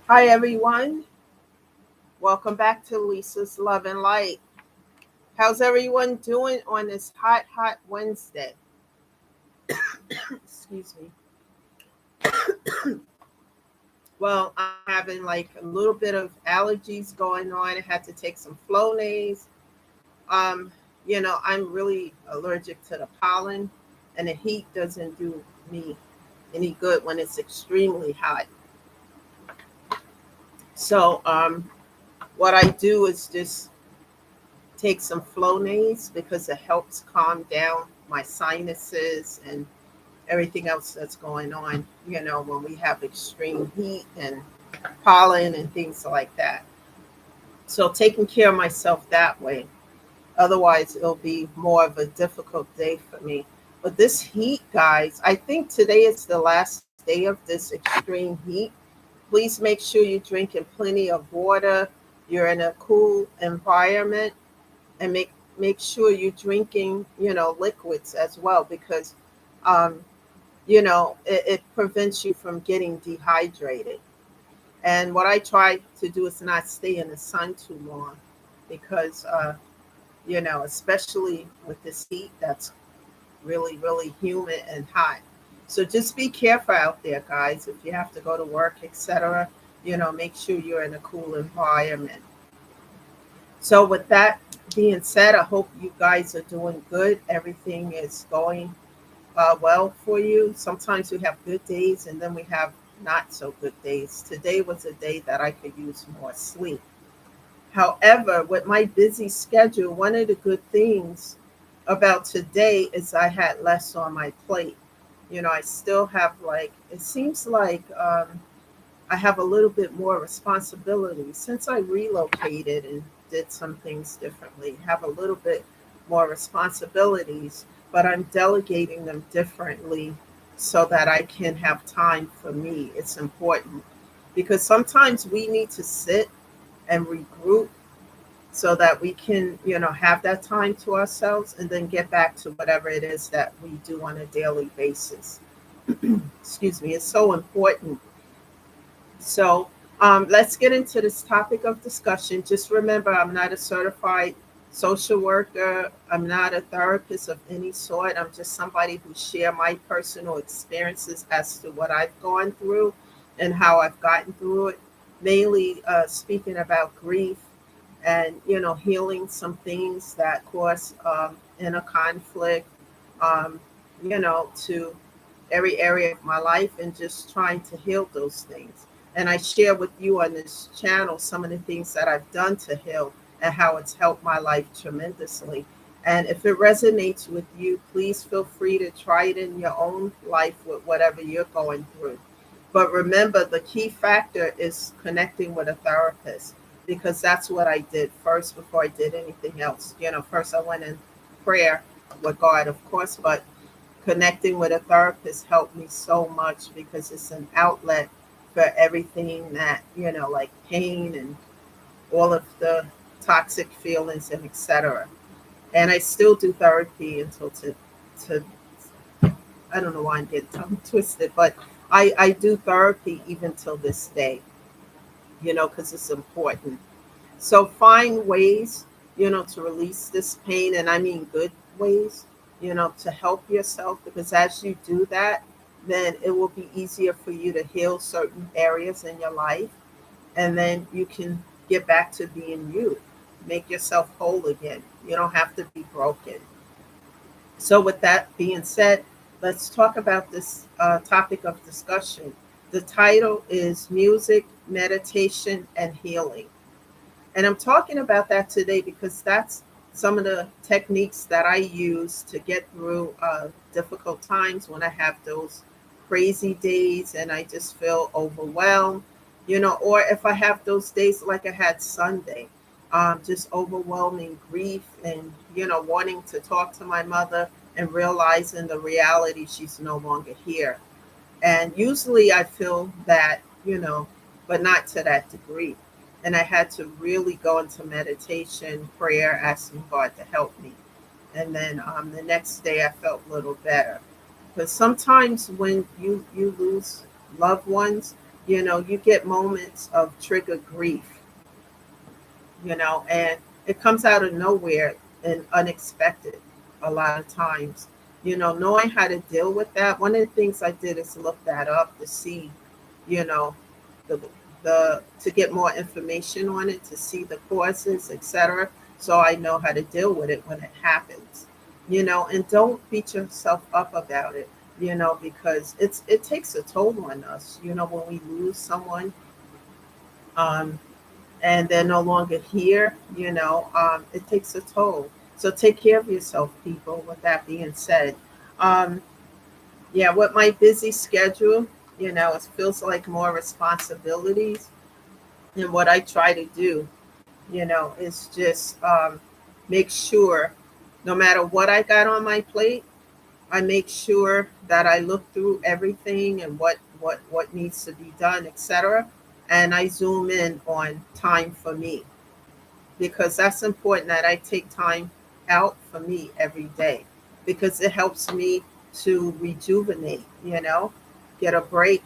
Hi, everyone. Welcome back to Lisa's Love and Light. How's everyone doing on this hot Wednesday? Excuse me. Well, I'm having like a little bit of allergies going on. I had to take some Flonase. Um, I'm really allergic to the pollen, and the heat doesn't do me any good when it's extremely hot. So, what I do is just take some Flonase because it helps calm down my sinuses and everything else that's going on, when we have extreme heat and pollen and things like that. So taking care of myself that way. Otherwise, it'll be more of a difficult day for me. But this heat, guys, I think today is the last day of this extreme heat. Please make sure you're drinking plenty of water. You're in a cool environment and make sure you're drinking, liquids as well because um, it prevents you from getting dehydrated. And what I try to do is not stay in the sun too long because, especially with this heat that's really, really humid and hot. So just be careful out there, guys. If you have to go to work, etc., make sure you're in a cool environment. So with that being said, I hope you guys are doing good. Everything is going well for you. Sometimes we have good days and then we have not so good days. Today was a day that I could use more sleep. However, with my busy schedule, one of the good things about today is I had less on my plate. I still have like, it seems like I have a little bit more responsibility since I relocated and did some things differently. Have a little bit more responsibilities, but I'm delegating them differently so that I can have time for me. It's important because sometimes we need to sit and regroup so that we can, have that time to ourselves and then get back to whatever it is that we do on a daily basis. Excuse me, it's so important. So, let's get into this topic of discussion. Just remember, I'm not a certified social worker. I'm not a therapist of any sort. I'm just somebody who share my personal experiences as to what I've gone through and how I've gotten through it. Mainly speaking about grief and healing some things that cause inner conflict. Um, to every area of my life and just trying to heal those things. And I share with you on this channel some of the things that I've done to heal and how it's helped my life tremendously. And if it resonates with you, please feel free to try it in your own life with whatever you're going through. But remember, the key factor is connecting with a therapist because that's what I did first before I did anything else. First I went in prayer with God, of course, but connecting with a therapist helped me so much because it's an outlet for everything that, like pain and all of the toxic feelings and etc. And I still do therapy until to I don't know why I'm getting tongue twisted, but I do therapy even till this day, because it's important. So find ways, to release this pain, and I mean good ways, to help yourself because as you do that, then it will be easier for you to heal certain areas in your life, and then you can get back to being you. Make yourself whole again. You don't have to be broken. So, with that being said, let's talk about this topic of discussion. The title is Music, Meditation, and Healing. And I'm talking about that today because that's some of the techniques that I use to get through difficult times when I have those crazy days and I just feel overwhelmed, or if I have those days like I had Sunday, just overwhelming grief and, wanting to talk to my mother and realizing the reality she's no longer here. And usually I feel that, but not to that degree. And I had to really go into meditation, prayer, asking God to help me. And then the next day I felt a little better. Because sometimes when you lose loved ones, You get moments of trigger grief, and it comes out of nowhere and unexpected a lot of times. Knowing how to deal with that, one of the things I did is look that up to see, you know, the to get more information on it, to see the causes, etc. So I know how to deal with it when it happens. And don't beat yourself up about it, because it takes a toll on us, when we lose someone. Um, and they're no longer here, it takes a toll. So take care of yourself, people. With that being said, um, yeah, with my busy schedule, it feels like more responsibilities. And what I try to do, is just make sure no matter what I got on my plate, I make sure that I look through everything and what needs to be done, etc. And I zoom in on time for me, because that's important that I take time out for me every day, because it helps me to rejuvenate, get a break,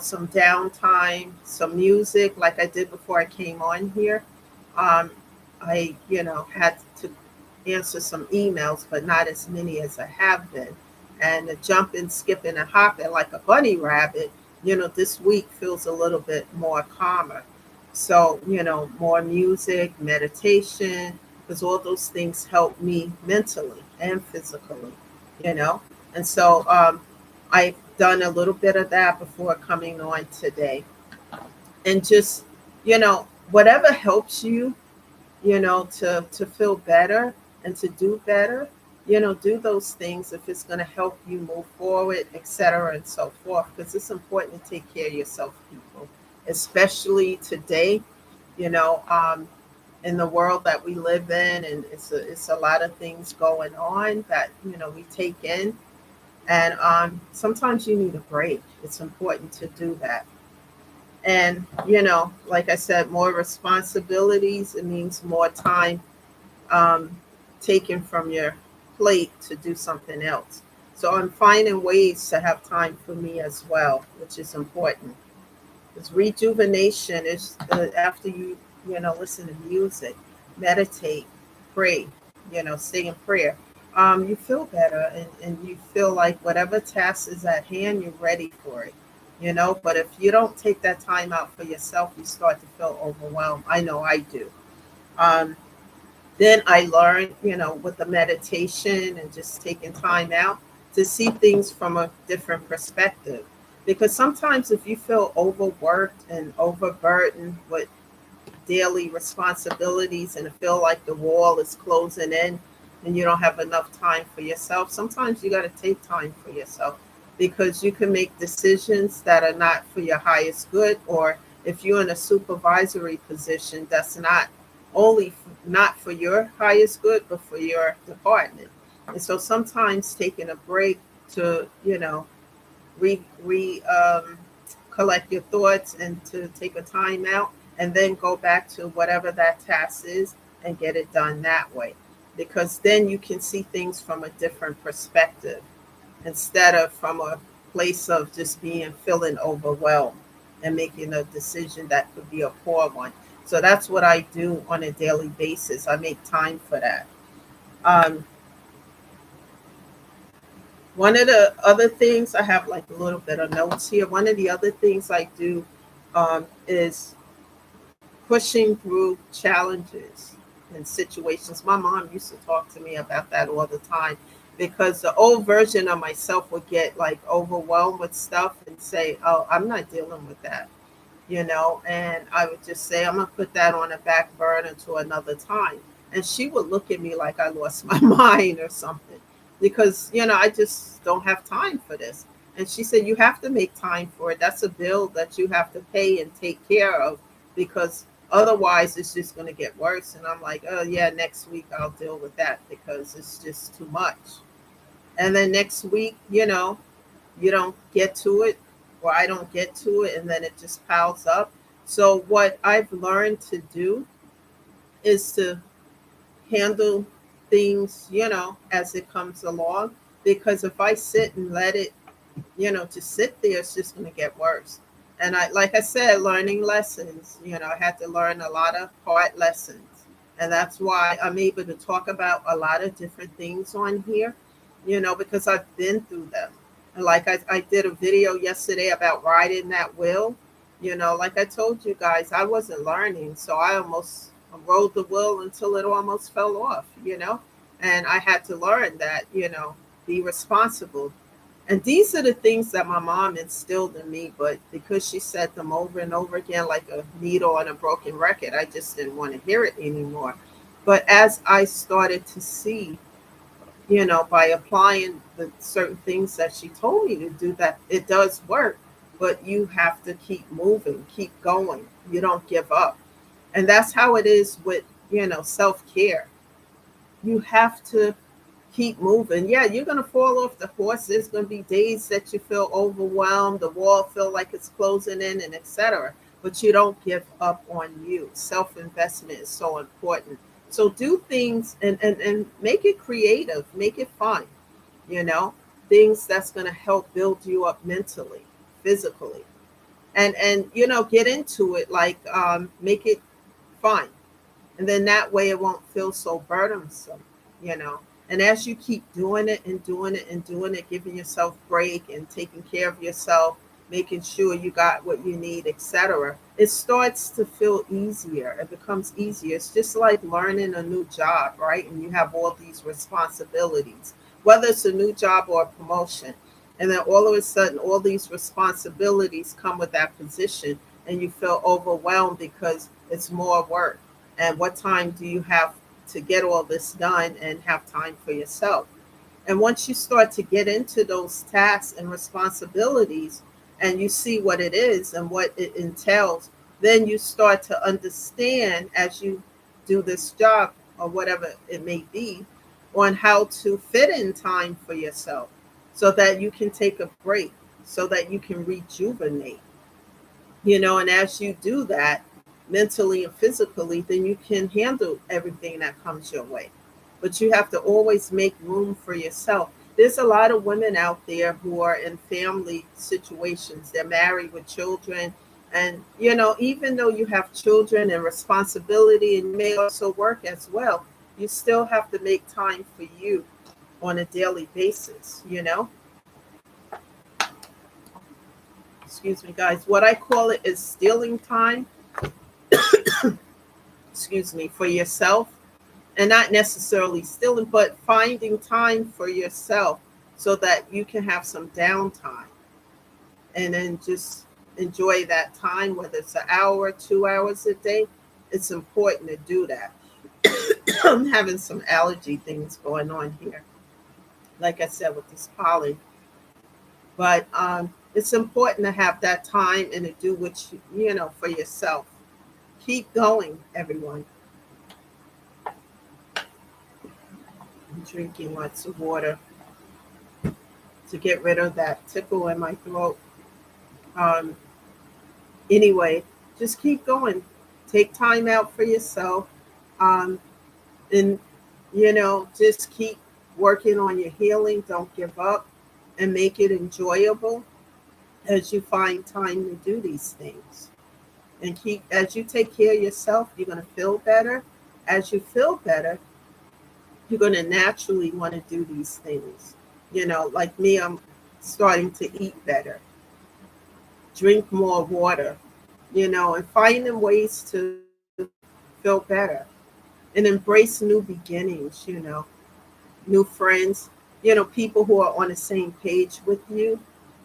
some downtime, some music like I did before I came on here. Um, I, had to answer some emails, but not as many as I have been. And the jumping, skipping, and hopping like a bunny rabbit, this week feels a little bit more calmer. So, more music, meditation, because all those things help me mentally and physically, you know. And so I've done a little bit of that before coming on today. And just, whatever helps you, to feel better and to do better, do those things if it's going to help you move forward, etc., and so forth. Because it's important to take care of yourself, people, especially today, you know, um, in the world that we live in, and it's a lot of things going on that we take in, and sometimes you need a break. It's important to do that. And like I said, more responsibilities, it means more time um, taken from your plate to do something else. So I'm finding ways to have time for me as well, which is important. Because rejuvenation is after you listen to music, meditate, pray, stay in prayer. You feel better, and you feel like whatever task is at hand, you're ready for it. But if you don't take that time out for yourself, you start to feel overwhelmed. I know I do. Um, then I learned, with the meditation and just taking time out to see things from a different perspective. Because sometimes if you feel overworked and overburdened with daily responsibilities and feel like the wall is closing in and you don't have enough time for yourself, sometimes you got to take time for yourself, because you can make decisions that are not for your highest good, or if you're in a supervisory position, that's not only not for your highest good but for your department. And so sometimes taking a break to re collect your thoughts and to take a time out and then go back to whatever that task is and get it done that way, because then you can see things from a different perspective instead of from a place of just being feeling overwhelmed and making a decision that could be a poor one. So that's what I do on a daily basis. I make time for that. um, One of the other things, I have like a little bit of notes here. One of the other things I do is pushing through challenges and situations. My mom used to talk to me about that all the time, because the old version of myself would get like overwhelmed with stuff and say, "Oh, I'm not dealing with that." And I would just say, "I'm going to put that on a back burner to another time." And she would look at me like I lost my mind or something, because, I just don't have time for this. And she said, "You have to make time for it. That's a bill that you have to pay and take care of, because otherwise it's just going to get worse." And I'm like, "Oh, yeah, next week I'll deal with that because it's just too much." And then next week, you don't get to it, or I don't get to it, and then it just piles up. So what I've learned to do is to handle things, as it comes along, because if I sit and let it, just sit there, it's just going to get worse. And I, like I said, learning lessons, I had to learn a lot of hard lessons. And that's why I'm able to talk about a lot of different things on here, because I've been through them. And like I did a video yesterday about riding that wheel. Like I told you guys, I wasn't learning. So I almost rode the wheel until it almost fell off. And I had to learn that, be responsible. And these are the things that my mom instilled in me, but because she said them over and over again, like a needle on a broken record, I just didn't want to hear it anymore. But as I started to see, by applying the certain things that she told me to do, that it does work, but you have to keep moving, keep going. You don't give up. And that's how it is with, self care. You have to keep moving. Yeah, you're gonna fall off the horse. There's gonna be days that you feel overwhelmed, the wall feel like it's closing in, and etc. But you don't give up on you. Self-investment is so important. So do things and make it creative, make it fun, you know, things that's gonna help build you up mentally, physically. And get into it, like make it fun, and then that way it won't feel so burdensome, you know. And as you keep doing it and doing it and doing it, giving yourself break and taking care of yourself, making sure you got what you need, etc., it starts to feel easier. It becomes easier. It's just like learning a new job, right? And you have all these responsibilities, whether it's a new job or a promotion. And then all of a sudden, all these responsibilities come with that position, and you feel overwhelmed because it's more work. And what time do you have to get all this done and have time for yourself? And once you start to get into those tasks and responsibilities, and you see what it is and what it entails, then you start to understand, as you do this job or whatever it may be, on how to fit in time for yourself so that you can take a break, so that you can rejuvenate. And as you do that mentally and physically, then you can handle everything that comes your way. But you have to always make room for yourself. There's a lot of women out there who are in family situations. They're married with children. And, even though you have children and responsibility, and you may also work as well, you still have to make time for you on a daily basis. Excuse me, guys. What I call it is stealing time, excuse me, for yourself, and not necessarily stealing, but finding time for yourself so that you can have some downtime and then just enjoy that time, whether it's an hour, 2 hours a day. It's important to do that. I'm having some allergy things going on here, like I said, with this pollen. But it's important to have that time and to do what for yourself. Keep going, everyone. I'm drinking lots of water to get rid of that tickle in my throat. Um, anyway, just keep going. Take time out for yourself. Um, and, just keep working on your healing. Don't give up, and make it enjoyable as you find time to do these things. And as you take care of yourself, you're going to feel better. As you feel better, you're going to naturally want to do these things. Like me, I'm starting to eat better, drink more water, and finding ways to feel better and embrace new beginnings, new friends, people who are on the same page with you,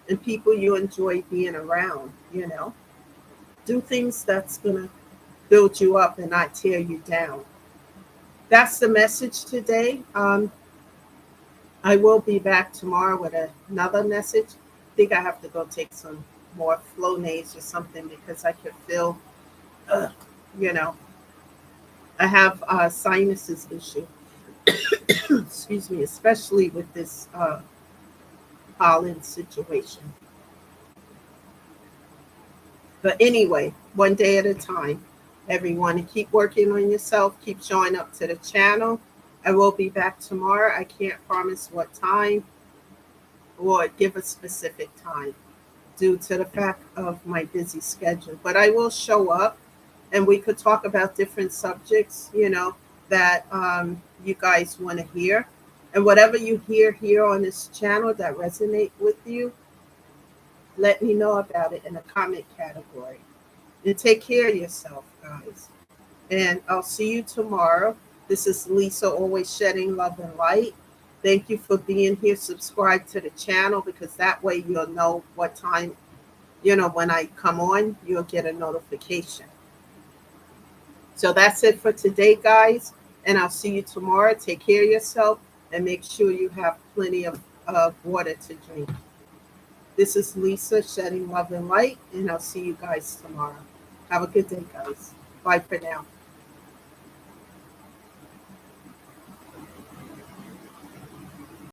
and people you enjoy being around. Do things that's going to build you up and not tear you down. That's the message today. I will be back tomorrow with another message. I think I have to go take some more Flonase or something because I could feel, uh, you know, I have a sinuses issue. Excuse me, especially with this pollen situation. But anyway, one day at a time, everyone, and keep working on yourself. Keep showing up to the channel. I will be back tomorrow. I can't promise what time or give a specific time. due to the fact of my busy schedule. But I will show up and we could talk about different subjects, that you guys want to hear. And whatever you hear here on this channel that resonate with you, let me know about it in the comment category. And take care of yourself, guys. And I'll see you tomorrow. This is Lisa, always shedding love and light. Thank you for being here. Subscribe to the channel because that way you'll know what time, when I come on, you'll get a notification. So that's it for today, guys. And I'll see you tomorrow. Take care of yourself and make sure you have plenty of water to drink. This is Lisa, shedding love and light, and I'll see you guys tomorrow. Have a good day, guys. Bye for now.